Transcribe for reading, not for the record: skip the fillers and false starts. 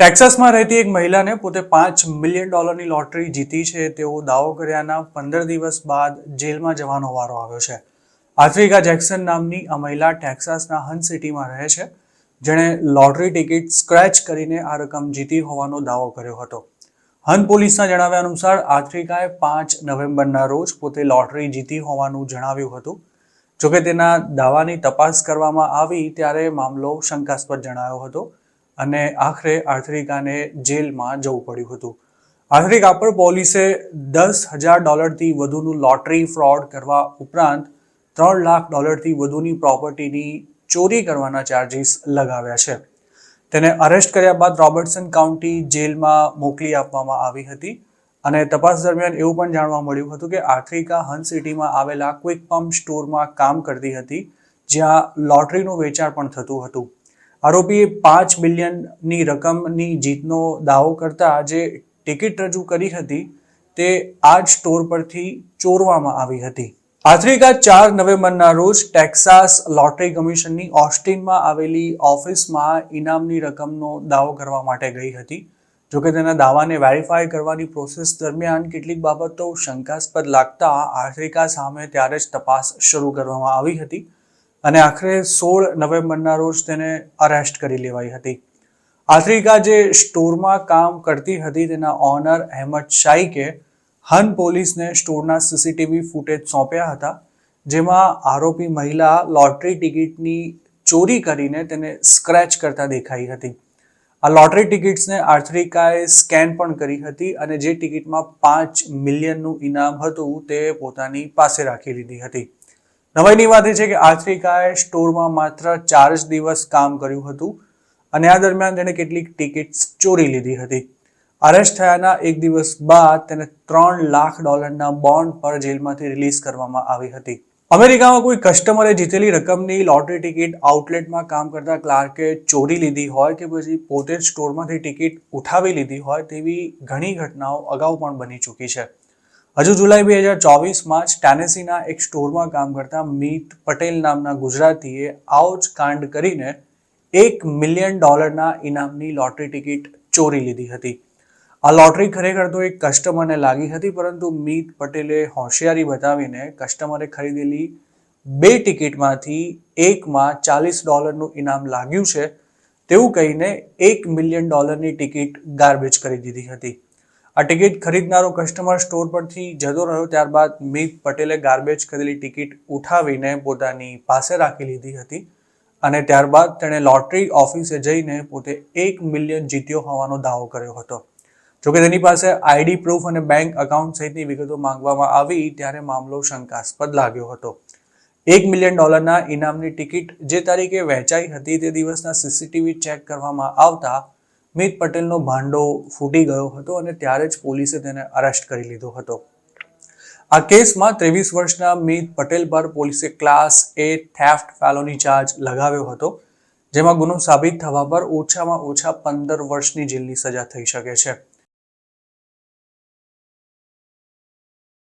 ટેક્સાસમાં રહેતી એક મહિલાને પોતે $5 મિલિયન લોટરી જીતી છે તેવો દાવો કર્યાના 15 દિવસ બાદ જેલમાં જવાનો વારો આવ્યો છે. આફ્રિકા જેક્સન નામની આ મહિલા ટેક્સાસના હન સિટીમાં રહે છે, જેણે લોટરી ટિકિટ સ્ક્રેચ કરીને આ રકમ જીતી હોવાનો દાવો કર્યો હતો. હન પોલીસના જણાવ્યા અનુસાર આફ્રિકાએ 5 નવેમ્બરના રોજ પોતે લોટરી જીતી હોવાનું જણાવ્યું હતું. જોકે તેના દાવાની તપાસ કરવામાં આવી ત્યારે મામલો શંકાસ્પદ જણાયો હતો અને આખરે આફ્રિકાને જેલમાં જવું પડ્યું હતું. આફ્રિકા પર પોલીસે $10,000થી વધુનું લોટરી ફ્રોડ કરવા ઉપરાંત $3 લાખથી વધુની પ્રોપર્ટીની ચોરી કરવાના ચાર્જીસ લગાવ્યા છે. તેને અરેસ્ટ કર્યા બાદ રોબર્ટસન કાઉન્ટી જેલમાં મોકલી આપવામાં આવી હતી અને તપાસ દરમિયાન એવું પણ જાણવા મળ્યું હતું કે આફ્રિકા હન સિટીમાં આવેલા ક્વિક પમ્પ સ્ટોરમાં કામ કરતી હતી, જ્યાં લોટરીનું વેચાણ પણ થતું હતું. આરોપીએ $5 મિલિયનની રકમની જીતનો દાવો કરતા જે ટિકિટ રજૂ કરી હતી તે આ જ સ્ટોર પરથી ચોરવામાં આવી હતી. આફ્રિકા 4 નવેમ્બરના રોજ ટેક્સાસ લોટરી કમિશનની ઓસ્ટિનમાં આવેલી ઓફિસમાં ઇનામની રકમનો દાવો કરવા માટે ગઈ હતી. જોકે તેના દાવાને વેરીફાઈ કરવાની પ્રોસેસ દરમિયાન કેટલીક બાબતો શંકાસ્પદ લાગતા આફ્રિકા સામે ત્યારે જ તપાસ શરૂ કરવામાં આવી હતી અને આખરે 16 નવેમ્બરના રોજ તેને અરેસ્ટ કરી લેવાઈ હતી. આફ્રિકા જે સ્ટોરમાં કામ કરતી હતી તેના ઓનર અહેમદ શાઇકે હન પોલીસને સ્ટોરના સીસીટીવી ફૂટેજ સોંપ્યા હતા, જેમાં આરોપી મહિલા લોટરી ટિકિટની ચોરી કરીને તેને સ્ક્રેચ કરતા દેખાઈ હતી. આ લોટરી ટિકિટ્સને આફ્રિકાએ સ્કેન પણ કરી હતી અને જે ટિકિટમાં $5 મિલિયનનું ઇનામ હતું તે પોતાની પાસે રાખી લીધી હતી. નવાઈની વાત એ છે કે આફ્રિકાએ સ્ટોરમાં માત્ર 4 જ દિવસ કામ કર્યું હતું અને આ દરમિયાન તેણે કેટલીક ટિકિટ્સ ચોરી લીધી હતી. અરેસ્ટ થયાના એક દિવસ બાદ તેને $3 લાખના બોન્ડ પર જેલમાંથી રિલીઝ કરવામાં આવી હતી. અમેરિકામાં કોઈ કસ્ટમરે જીતેલી રકમની લોટરી ટિકિટ આઉટલેટમાં કામ કરતા ક્લાર્કે ચોરી લીધી હોય કે પછી પોતે જ સ્ટોરમાંથી ટિકિટ ઉઠાવી લીધી હોય તેવી ઘણી ઘટનાઓ અગાઉ પણ બની ચૂકી છે. હજુ જુલાઈ 2024માં જ ટેનેસીના એક સ્ટોરમાં કામ કરતા મીત પટેલ નામના ગુજરાતીએ આવો જ કાંડ કરીને $1 મિલિયન ઇનામની લોટરી ટિકિટ ચોરી લીધી હતી. આ લોટરી ખરેખર તો એક કસ્ટમરને લાગી હતી, પરંતુ મીત પટેલે હોશિયારી બતાવીને કસ્ટમરે ખરીદેલી 2 ટિકિટમાંથી એકમાં $40નું ઇનામ લાગ્યું છે તેવું કહીને $1 મિલિયનની ટિકિટ ગાર્બેજ કરી દીધી હતી. આ ટિકિટ ખરીદનારો કસ્ટમર સ્ટોર પરથી જતો રહ્યો. ત્યારબાદ મીત પટેલે ગાર્બેજ કરેલી ટિકિટ ઉઠાવીને પોતાની પાસે રાખી લીધી હતી અને ત્યારબાદ તેણે લોટરી ઓફિસે જઈને પોતે $1 મિલિયન જીત્યો હોવાનો દાવો કર્યો હતો. જોકે તેની પાસે આઈડી પ્રૂફ અને બેંક એકાઉન્ટ સહિતની વિગતો માંગવામાં આવી ત્યારે મામલો શંકાસ્પદ લાગ્યો હતો. $1 મિલિયન ઇનામની ટિકિટ જે તારીખે વહેંચાઈ હતી તે દિવસના સીસીટીવી ચેક કરવામાં આવતા મીત પટેલનો ભાંડો ફૂટી ગયો હતો અને ત્યારે જ પોલીસે તેને અરેસ્ટ કરી લીધો હતો. આ કેસમાં 23 વર્ષના મીત પટેલ પર પોલીસે ક્લાસ A થેફ્ટ ફેલોની ચાર્જ લગાવ્યો હતો, જેમાં ગુનો સાબિત થવા પર ઓછામાં ઓછા 15 વર્ષની જેલની સજા થઈ શકે છે.